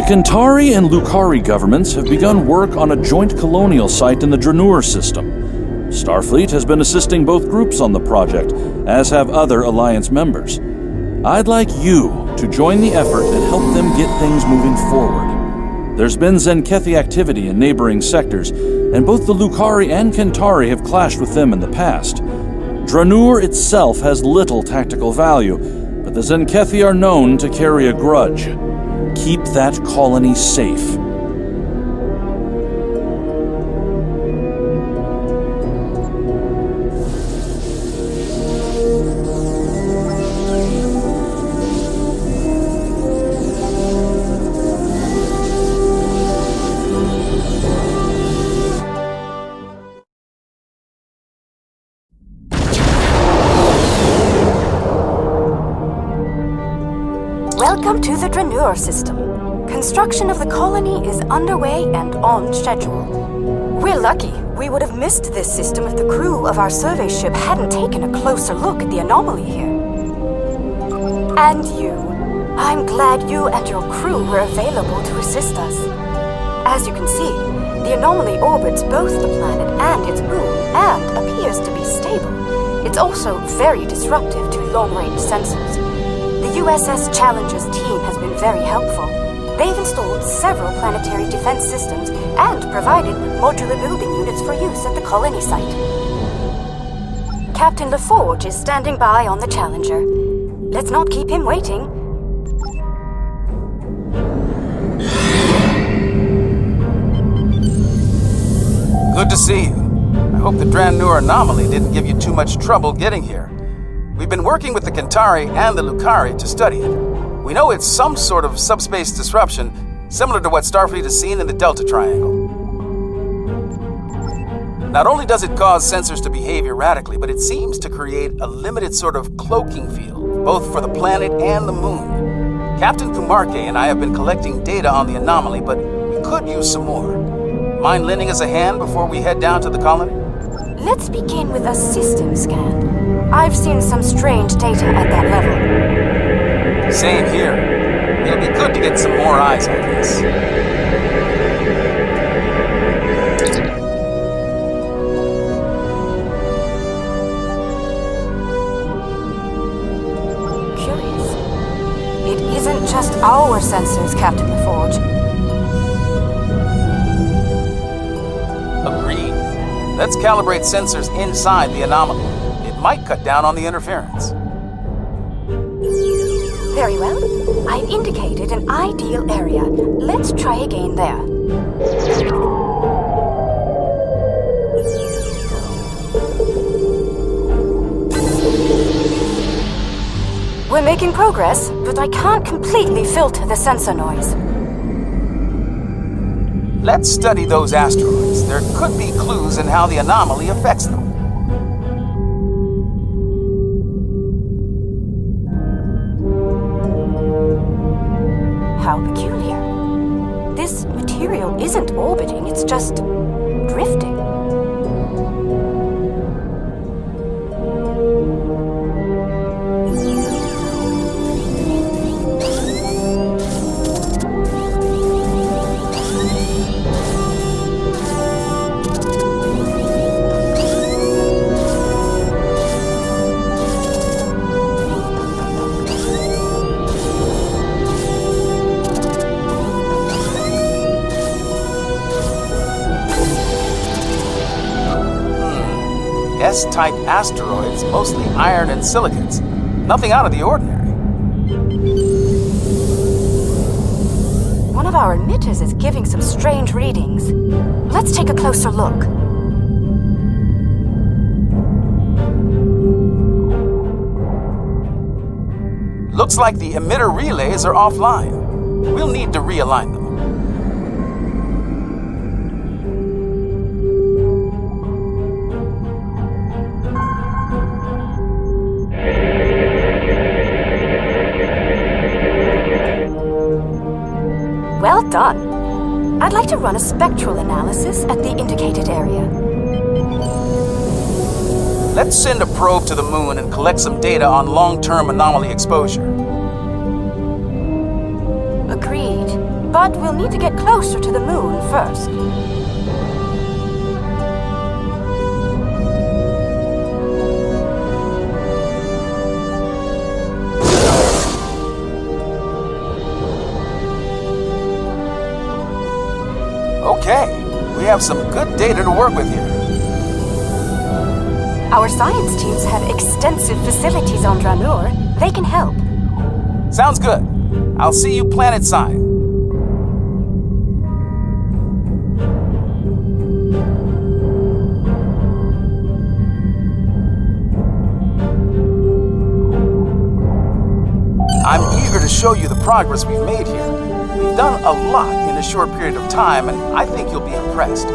Kentari and Lukari governments have begun work on a joint colonial site in the Draenor system. Starfleet has been assisting both groups on the project, as have other Alliance members. I'd like you to join the effort and help them get things moving forward. There's been Zenkethi activity in neighboring sectors, and both the Lukari and Kentari have clashed with them in the past. Draenor itself has little tactical value, but the Zenkethi are known to carry a grudge. Keep that colony safe. Welcome to the Draenor system. Construction of the colony is underway and on schedule. We're lucky. We would have missed this system if the crew of our survey ship hadn't taken a closer look at the anomaly here. And you. I'm glad you and your crew were available to assist us. As you can see, the anomaly orbits both the planet and its moon and appears to be stable. It's also very disruptive to long-range sensors. The U.S.S. Challenger's team has been very helpful. They've installed several planetary defense systems and provided modular building units for use at the colony site. Captain La Forge is standing by on the Challenger. Let's not keep him waiting. Good to see you. I hope the Draenor anomaly didn't give you too much trouble getting here. We've been working with the Kentari and the Lukari to study it. We know it's some sort of subspace disruption, similar to what Starfleet has seen in the Delta Triangle. Not only does it cause sensors to behave erratically, but it seems to create a limited sort of cloaking field, both for the planet and the moon. Captain Kumarke and I have been collecting data on the anomaly, but we could use some more. Mind lending us a hand before we head down to the colony? Let's begin with a system scan. I've seen some strange data at that level. Same here. It'll be good to get some more eyes on this. Curious. It isn't just our sensors, Captain La Forge. Agreed. Let's calibrate sensors inside the anomaly. It might cut down on the interference. Very well. I've indicated an ideal area. Let's try again there. We're making progress, but I can't completely filter the sensor noise. Let's study those asteroids. There could be clues in how the anomaly affects them. How peculiar. This material isn't orbiting, it's just drifting. S-type asteroids, mostly iron and silicates. Nothing out of the ordinary. One of our emitters is giving some strange readings. Let's take a closer look. Looks like the emitter relays are offline. We'll need to realign them. Well done. I'd like to run a spectral analysis at the indicated area. Let's send a probe to the moon and collect some data on long-term anomaly exposure. Agreed. But we'll need to get closer to the moon first. Okay, we have some good data to work with here. Our science teams have extensive facilities on Dranur. They can help. Sounds good. I'll see you planet sign. I'm eager to show you the progress we've made here. We've done a lot in a short period of time, and I think you'll be impressed.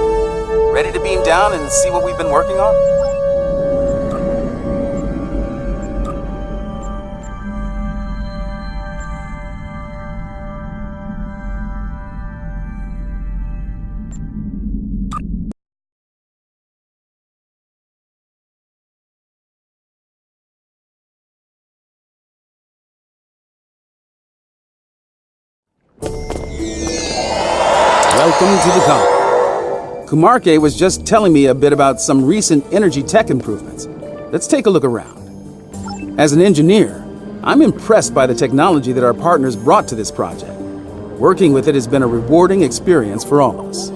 Ready to beam down and see what we've been working on? Welcome to the colony. Kumarke was just telling me a bit about some recent energy tech improvements. Let's take a look around. As an engineer, I'm impressed by the technology that our partners brought to this project. Working with it has been a rewarding experience for all of us.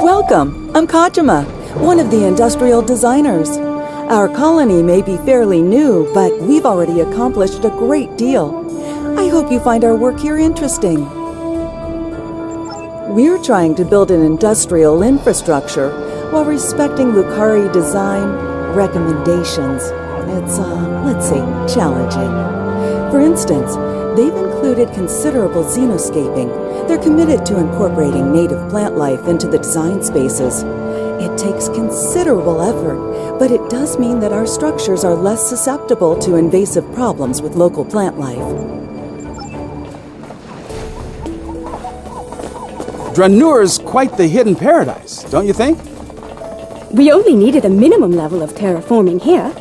Welcome. I'm Kajima, one of the industrial designers. Our colony may be fairly new, but we've already accomplished a great deal. I hope you find our work here interesting. We're trying to build an industrial infrastructure while respecting Lukari design recommendations. It's, let's say, challenging. For instance, they've included considerable xenoscaping. They're committed to incorporating native plant life into the design spaces. It takes considerable effort, but it does mean that our structures are less susceptible to invasive problems with local plant life. Dranur's quite the hidden paradise, don't you think? We only needed a minimum level of terraforming here.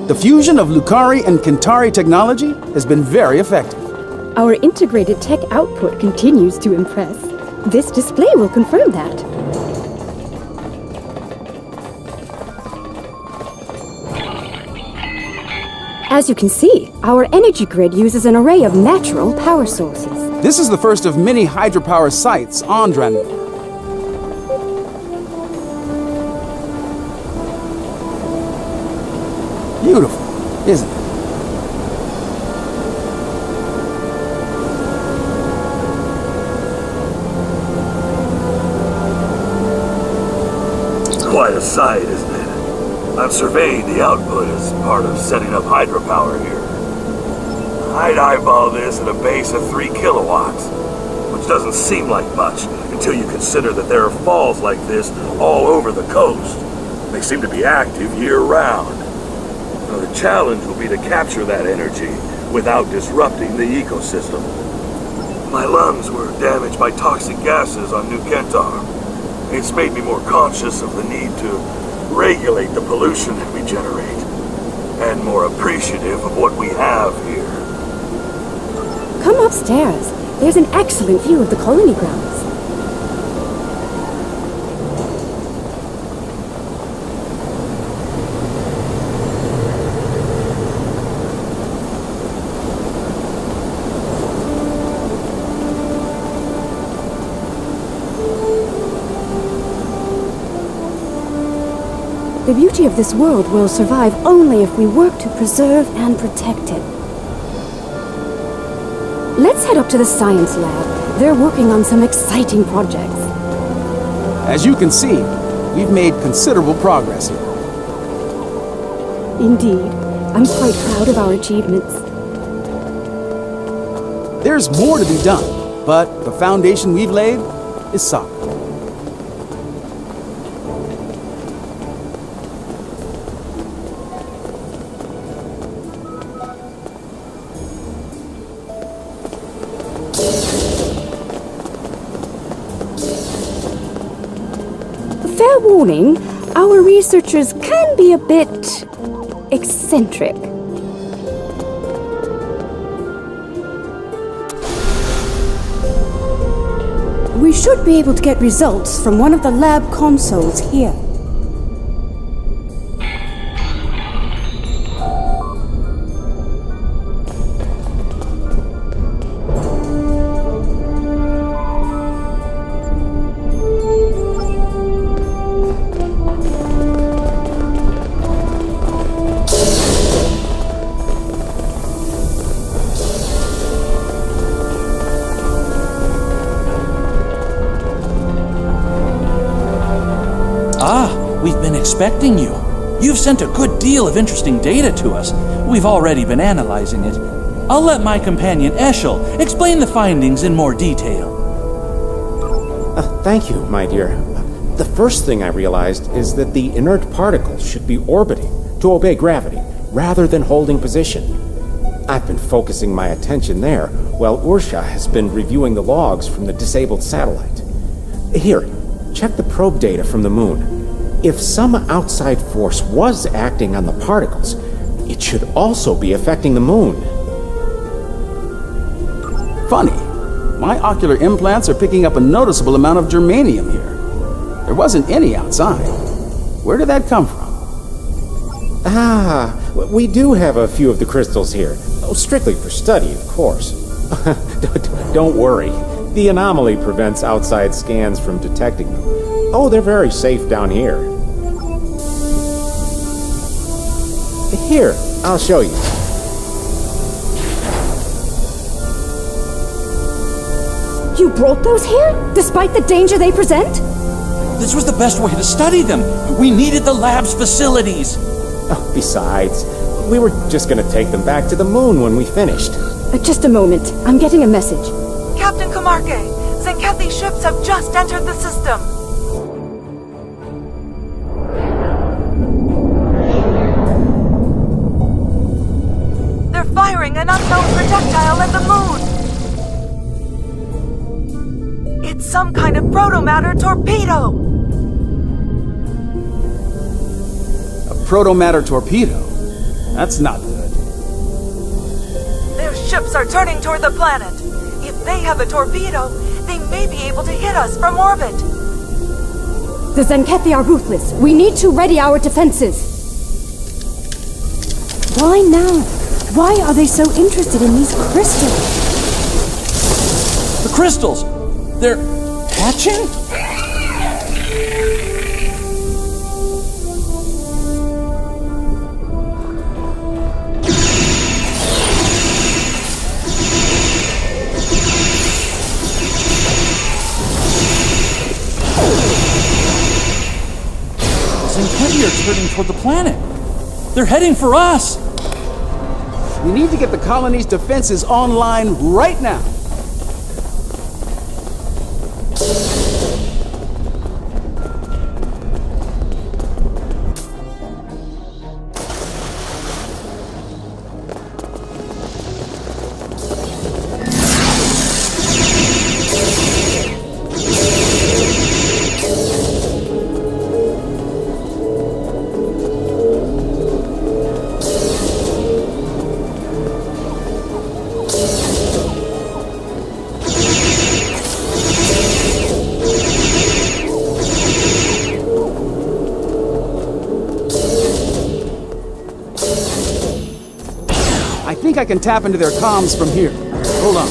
The fusion of Lukari and Kentari technology has been very effective. Our integrated tech output continues to impress. This display will confirm that. As you can see, our energy grid uses an array of natural power sources. This is the first of many hydropower sites on Dranur. Beautiful, isn't it? It's quite a sight, isn't it? I've surveyed the output as part of setting up hydropower here. I'd eyeball this at a base of 3 kilowatts, which doesn't seem like much until you consider that there are falls like this all over the coast. They seem to be active year-round. The challenge will be to capture that energy without disrupting the ecosystem. My lungs were damaged by toxic gases on New Kentari. It's made me more conscious of the need to regulate the pollution that we generate, and more appreciative of what we have here. Come upstairs. There's an excellent view of the colony grounds. The beauty of this world will survive only if we work to preserve and protect it. Let's head up to the science lab. They're working on some exciting projects. As you can see, we've made considerable progress here. Indeed. I'm quite proud of our achievements. There's more to be done, but the foundation we've laid is solid. warning, our researchers can be a bit eccentric. We should be able to get results from one of the lab consoles here. We've been expecting you. You've sent a good deal of interesting data to us. We've already been analyzing it. I'll let my companion Eshel explain the findings in more detail. Thank you, my dear. The first thing I realized is that the inert particles should be orbiting to obey gravity, rather than holding position. I've been focusing my attention there, while Ursha has been reviewing the logs from the disabled satellite. Here, check the probe data from the moon. If some outside force was acting on the particles, it should also be affecting the moon. Funny. My ocular implants are picking up a noticeable amount of germanium here. There wasn't any outside. Where did that come from? We do have a few of the crystals here. Strictly for study, of course. Don't worry. The anomaly prevents outside scans from detecting them. Oh, they're very safe down here. Here, I'll show you. You brought those here, despite the danger they present? This was the best way to study them. We needed the lab's facilities. Oh, besides, we were just going to take them back to the moon when we finished. Just a moment. I'm getting a message. Captain Kumarke, Zenkethi's ships have just entered the system. They're firing an unknown projectile at the moon. It's some kind of protomatter torpedo. A protomatter torpedo? That's not good. Their ships are turning toward the planet. If they have a torpedo, they may be able to hit us from orbit. The Zenkethi are ruthless. We need to ready our defenses. Why now? Why are they so interested in these crystals? The crystals! They're hatching? Zenkethi are turning toward the planet. They're heading for us. We need to get the colony's defenses online right now. I think I can tap into their comms from here. Hold on.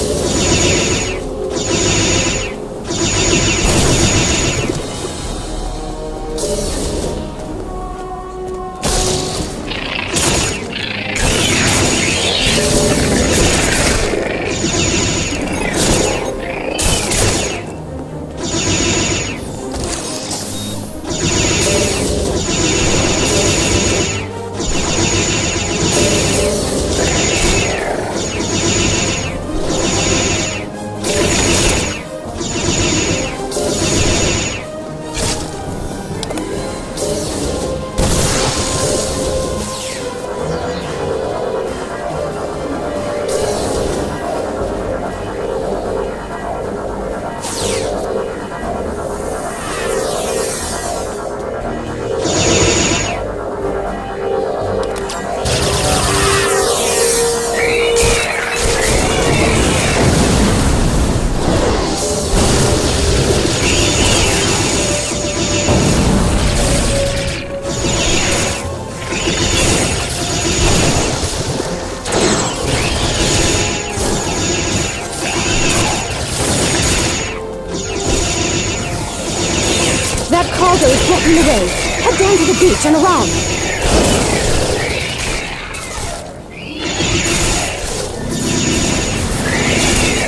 cargo is blocking the way. Head down to the beach and around.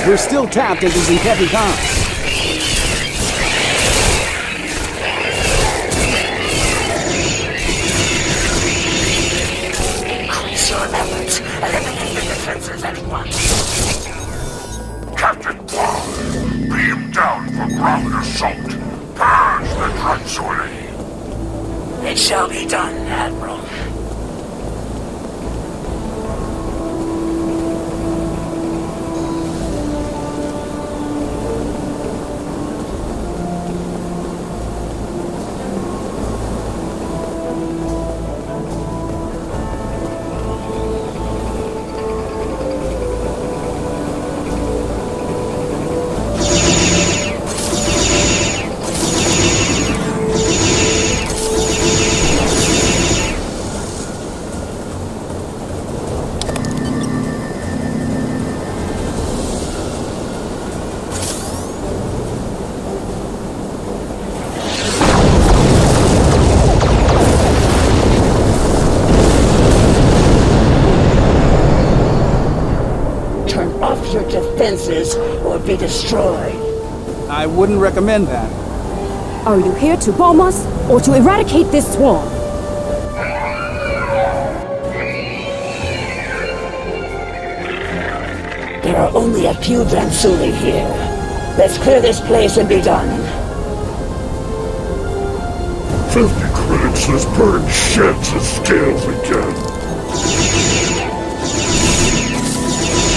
We're still trapped in these heavy cars. Increase your efforts. Eliminate the defenses at once. Captain Guam, beam down for ground assault. Purge the Dransuli. It shall be done, Admiral. Your defenses or be destroyed. I wouldn't recommend that. Are you here to bomb us or to eradicate this swarm? There are only a few Dransuli here. Let's clear this place and be done. Filthy critics has burned sheds and scales again.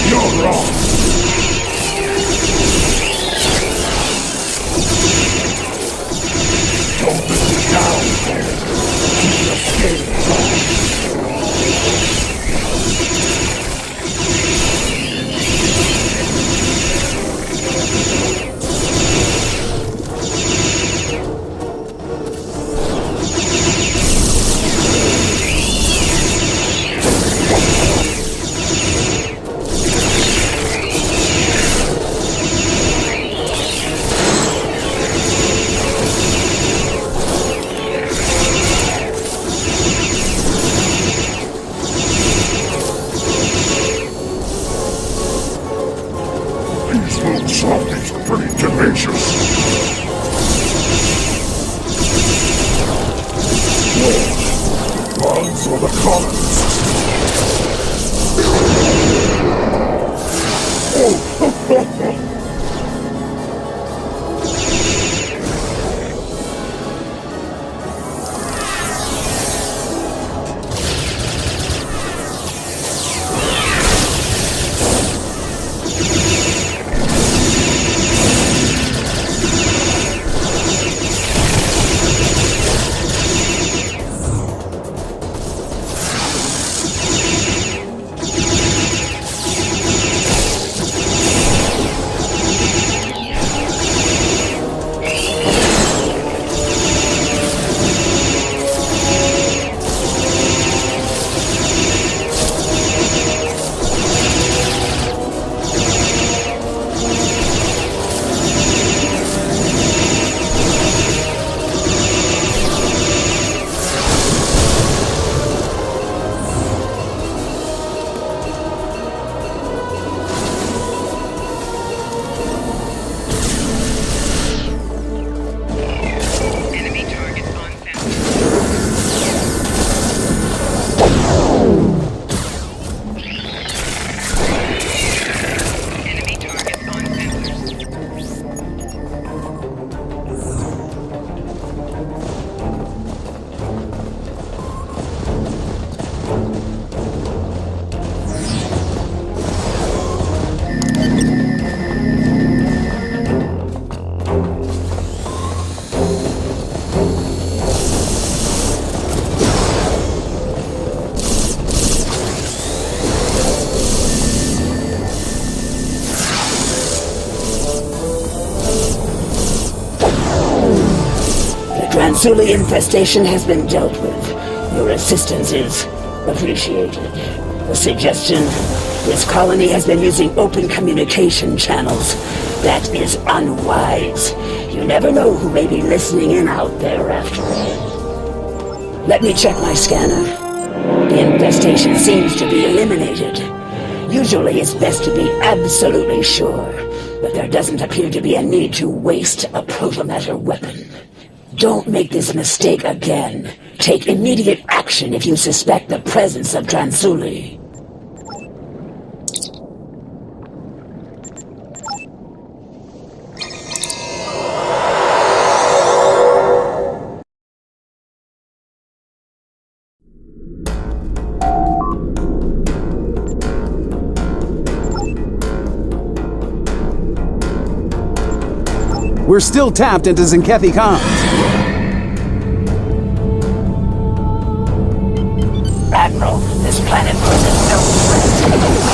You're wrong. Don't let me down, man. Keep your scales on. Softy's pretty tenacious. Run for the colonists. Dransuli infestation has been dealt with. Your assistance is appreciated. A suggestion: this colony has been using open communication channels. That is unwise. You never know who may be listening in out there after all. Let me check my scanner. The infestation seems to be eliminated. Usually it's best to be absolutely sure, but there doesn't appear to be a need to waste a protomatter weapon. Don't make this mistake again. Take immediate action if you suspect the presence of Dransuli. We're still tapped into Zenkethi comms. Admiral, this planet poses no threat.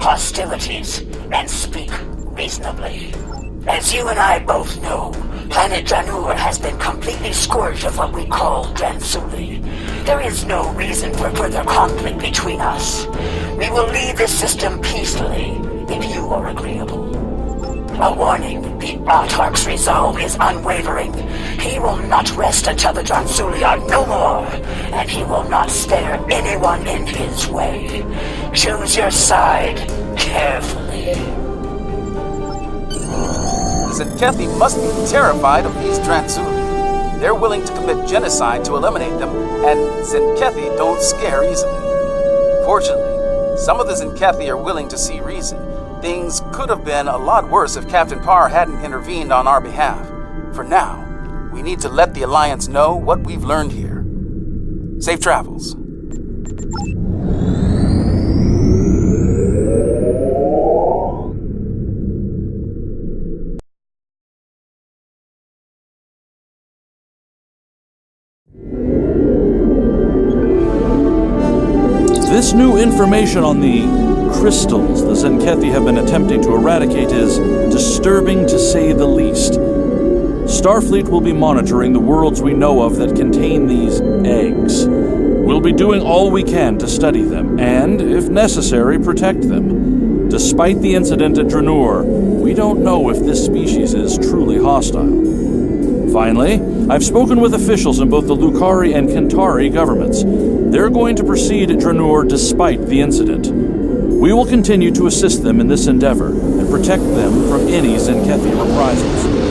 Hostilities and speak reasonably. As you and I both know, planet Dranur has been completely scourged of what we call Dransuli. There is no reason for further conflict between us. We will leave this system peacefully, if you are agreeable. A warning, the Autarch's resolve is unwavering. He will not rest until the Dransuli are no more, and he will not spare anyone in his way. Choose your side carefully. Zenkethi must be terrified of these Dransuli. They're willing to commit genocide to eliminate them, and Zenkethi don't scare easily. Fortunately, some of the Zenkethi are willing to see reason. Things could have been a lot worse if Captain Parr hadn't intervened on our behalf. For now, we need to let the Alliance know what we've learned here. Safe travels. This new information on the crystals the Zenkethi have been attempting to eradicate is disturbing to say the least. Starfleet will be monitoring the worlds we know of that contain these eggs. We'll be doing all we can to study them, and, if necessary, protect them. Despite the incident at Dranur, we don't know if this species is truly hostile. Finally, I've spoken with officials in both the Lukari and Kentari governments. They're going to proceed at Dranur despite the incident. We will continue to assist them in this endeavor and protect them from any Zenkethi reprisals.